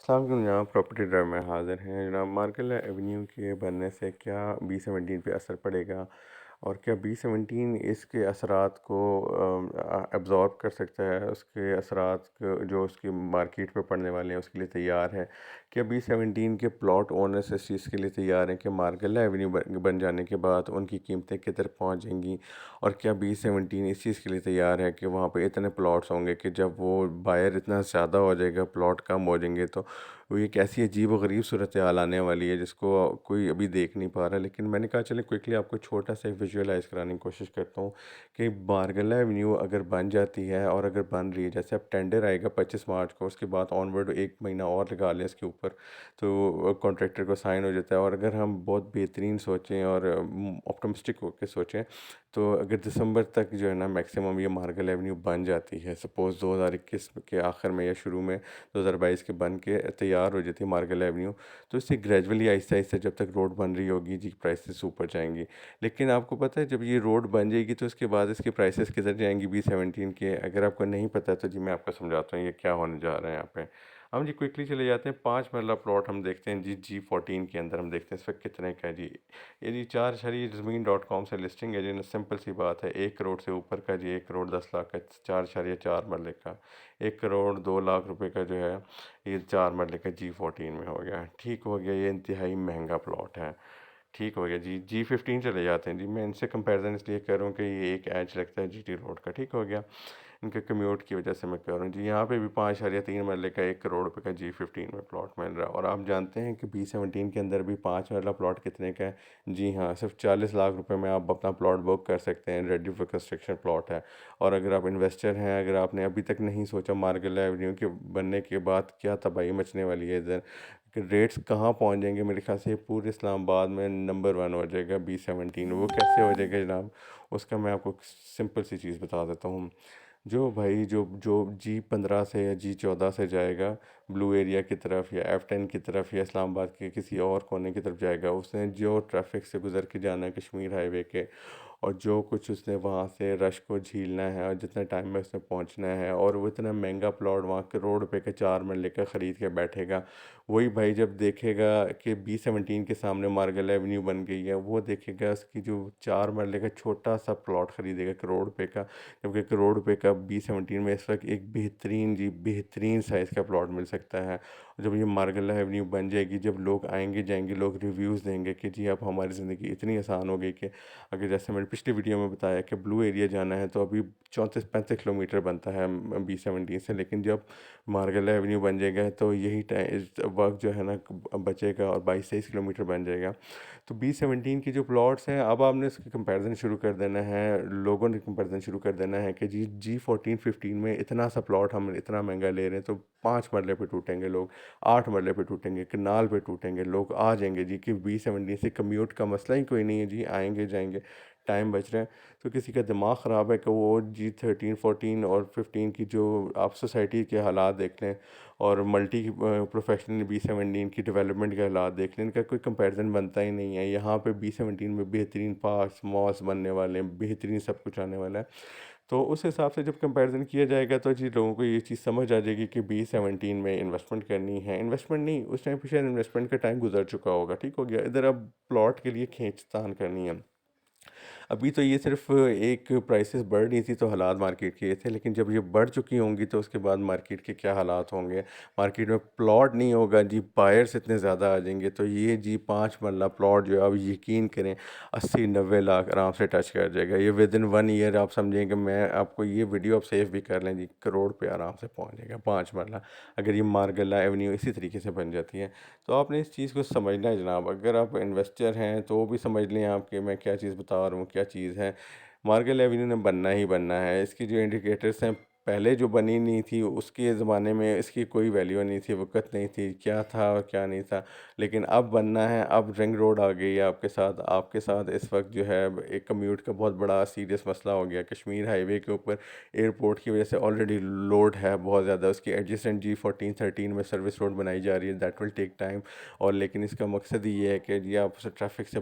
अस्सलाम वालेकुम जनाब, प्रॉपर्टी ड्राइव में हाज़िर हैं। जनाब, मार्केला एवेन्यू के बनने से क्या B17 पे असर पड़ेगा और क्या B17 इसके असरात को अब्ज़ॉर्ब कर सकता है, उसके असरात जो उसकी मार्केट पे पड़ने वाले हैं उसके लिए तैयार है? क्या B17 के प्लॉट ओनर्स इस चीज़ के लिए तैयार हैं कि मार्केला एवेन्यू बन जाने के बाद उनकी कीमतें किधर पहुँच जाएंगी? और क्या B17 इस चीज़ के लिए तैयार है कि वहाँ पे इतने प्लॉट्स होंगे कि जब वो बायर इतना ज़्यादा हो जाएगा, प्लॉट कम हो जाएंगे, तो वो एक ऐसी अजीब व गरीब सूरत हाल आने वाली है जिसको कोई अभी देख नहीं पा रहा। लेकिन मैंने कहा चले क्विकली आपको छोटा सा विजुअलाइज़ कराने की कोशिश करता हूँ कि मार्गला एवेन्यू अगर बन जाती है और अगर बन रही है, जैसे अब टेंडर आएगा 25 मार्च को, उसके बाद ऑनवर्ड 1 महीना और लगा लें इसके ऊपर, तो कॉन्ट्रैक्टर को साइन हो जाता है। और अगर हम बहुत बेहतरीन सोचें और ऑप्टमिस्टिक होकर सोचें, तो अगर दिसंबर तक जो है ना मैक्सिमम ये मार्गल एवेन्यू बन जाती है, सपोज़ 2021 के आखिर में या शुरू में 2022 के बन के तैयार हो जाती है मार्गल एवेन्यू, तो इससे ग्रेजुअली आहिस्ता आहिस्ता जब तक रोड बन रही होगी जी, प्राइसेस ऊपर जाएंगी। लेकिन आपको पता है जब ये रोड बन जाएगी तो उसके बाद इसके प्राइसेस किधर जाएंगी B17 के? अगर आपको नहीं पता तो जी मैं आपको समझाता हूँ ये क्या होने जा रहा है यहाँ पे। हम जी क्विकली चले जाते हैं। 5 मरला प्लॉट हम देखते हैं जी, G14 के अंदर हम देखते हैं इस वक्त कितने का है जी। ये जी 4 ज़मीन.com से लिस्टिंग है जी। सिंपल सी बात है, 1 करोड़ से ऊपर का जी, 1 करोड़ 10 लाख का 4.4 मरले का, 1 करोड़ 2 लाख रुपए का जो है ये 4 मरले का G14 में हो गया। ठीक हो गया, ये इंतहाई महंगा प्लॉट है। ठीक हो गया जी। G15 चले जाते हैं जी। मैं इनसे कंपैरिजन इसलिए कर रहा हूँ कि ये एक एज लगता है GT रोड का। ठीक हो गया, इनके कम्यूट की वजह से मैं कह रहा हूँ जी। यहाँ पे भी 5.3 मरले का 1 करोड़ रुपए का G15 में प्लॉट मिल रहा है। और आप जानते हैं कि B17 के अंदर भी 5 मरला प्लॉट कितने का है? जी हाँ, सिर्फ 40 लाख रुपए में आप अपना प्लॉट बुक कर सकते हैं। रेडी फॉर कंस्ट्रक्शन प्लॉट है। और अगर आप इन्वेस्टर हैं, अगर आपने अभी तक नहीं सोचा मार्गला एवेन्यू के बनने के बाद क्या तबाही मचने वाली है इधर, कि रेट्स कहाँ पहुँच जाएंगे, मेरे ख्याल से पूरे इस्लामाबाद में नंबर 1 हो जाएगा B17। वो कैसे हो जाएगा जनाब? उसका मैं आपको सिंपल सी चीज़ बता देता हूँ। जो भाई जो जो G15 से या G14 से जाएगा ब्लू एरिया की तरफ या F10 की तरफ या इस्लामाबाद के किसी और कोने की तरफ जाएगा, उसने जो ट्रैफिक से गुजर के जाना है कश्मीर हाईवे के, और जो कुछ उसने वहाँ से रश को झीलना है और जितने टाइम में उसने पहुँचना है, और वो इतना महंगा प्लॉट वहाँ के रोड पे के 4 मरले का ख़रीद के बैठेगा, वही भाई जब देखेगा कि B17 के सामने मार्गल एवेन्यू बन गई है, वो देखेगा उसकी जो 4 मरले का छोटा सा प्लॉट ख़रीदेगा करोड़ रुपये का, जबकि करोड़ रुपये का B17 में इस वक्त एक बेहतरीन जी बेहतरीन साइज़ का प्लॉट मिल सकता है। जब ये मार्गला एवेन्यू बन जाएगी, जब लोग आएंगे जाएंगे, लोग रिव्यूज़ देंगे कि जी अब हमारी ज़िंदगी इतनी आसान हो गई कि अगर जैसे मैंने पिछली वीडियो में बताया कि ब्लू एरिया जाना है तो अभी 34-35 किलोमीटर बनता है B17 से, लेकिन जब मार्गला एवेन्यू बन जाएगा तो यही वक्त जो है ना बचेगा और 22-23 किलोमीटर बन जाएगा। तो B17 की जो प्लॉट्स हैं, अब आपने इसकी कंपैरिजन शुरू कर देना है, लोगों ने कंपैरिजन शुरू कर देना है कि जी G14-15 में इतना सा प्लॉट हम इतना महंगा ले रहे हैं तो 5 मरले पे टूटेंगे लोग, 8 मरले पे टूटेंगे, किनाल पे टूटेंगे, लोग आ जाएंगे जी कि B17 से कम्यूट का मसला ही कोई नहीं है जी, आएंगे जाएंगे, टाइम बच रहा है। तो किसी का दिमाग ख़राब है कि वो G13, 14 और 15 की जो आप सोसाइटी के हालात देख लें और मल्टी प्रोफेशनल B17 की डेवलपमेंट के हालात देख लें, इनका कोई कंपैरिजन बनता ही नहीं है। यहाँ पे B17 में बेहतरीन पार्क्स मॉल्स बनने वाले हैं, बेहतरीन सब कुछ आने वाला है। तो उस हिसाब से जब कंपैरिजन किया जाएगा तो जी लोगों को ये चीज़ समझ आ जाएगी कि B17 में इन्वेस्टमेंट करनी है। इन्वेस्टमेंट नहीं, उस टाइम पे शायद इन्वेस्टमेंट का टाइम गुजर चुका होगा। ठीक हो गया, इधर अब प्लॉट के लिए खींचतान करनी है। अभी तो ये सिर्फ एक प्राइसेस बढ़ रही थी तो हालात मार्केट के ये थे, लेकिन जब ये बढ़ चुकी होंगी तो उसके बाद मार्केट के क्या हालात होंगे? मार्केट में प्लॉट नहीं होगा जी, बायर्स इतने ज़्यादा आ जाएंगे, तो ये जी 5 मरला प्लॉट जो है अब यकीन करें 80-90 लाख आराम से टच कर जाएगा। ये विद इन 1 ईयर आप समझेंगे, मैं आपको ये वीडियो आप सेव भी कर लें जी, करोड़ पे आराम से पहुँच जाएगा 5 मरला, अगर ये मार्गला एवेन्यू इसी तरीके से बन जाती है। तो आपने इस चीज़ को समझना है जनाब। अगर आप इन्वेस्टर हैं तो भी समझ लें आप कि मैं क्या चीज़ बता रहा हूँ, क्या चीज़ है। मार्गल एवेन्यू ने बनना ही बनना है। इसकी जो इंडिकेटर्स हैं, पहले जो बनी नहीं थी उसके ज़माने में इसकी कोई वैल्यू नहीं थी, वक़्त नहीं थी, क्या था और क्या नहीं था। लेकिन अब बनना है, अब रिंग रोड आ गई है आपके साथ इस वक्त जो है एक कम्यूट का बहुत बड़ा सीरियस मसला हो गया। कश्मीर हाईवे के ऊपर एयरपोर्ट की वजह से ऑलरेडी लोड है बहुत ज़्यादा, उसकी एडजेसेंट G14-13 में सर्विस रोड बनाई जा रही है, दैट विल टेक टाइम। और लेकिन इसका मकसद ही ये है कि जी आप उस ट्रैफिक से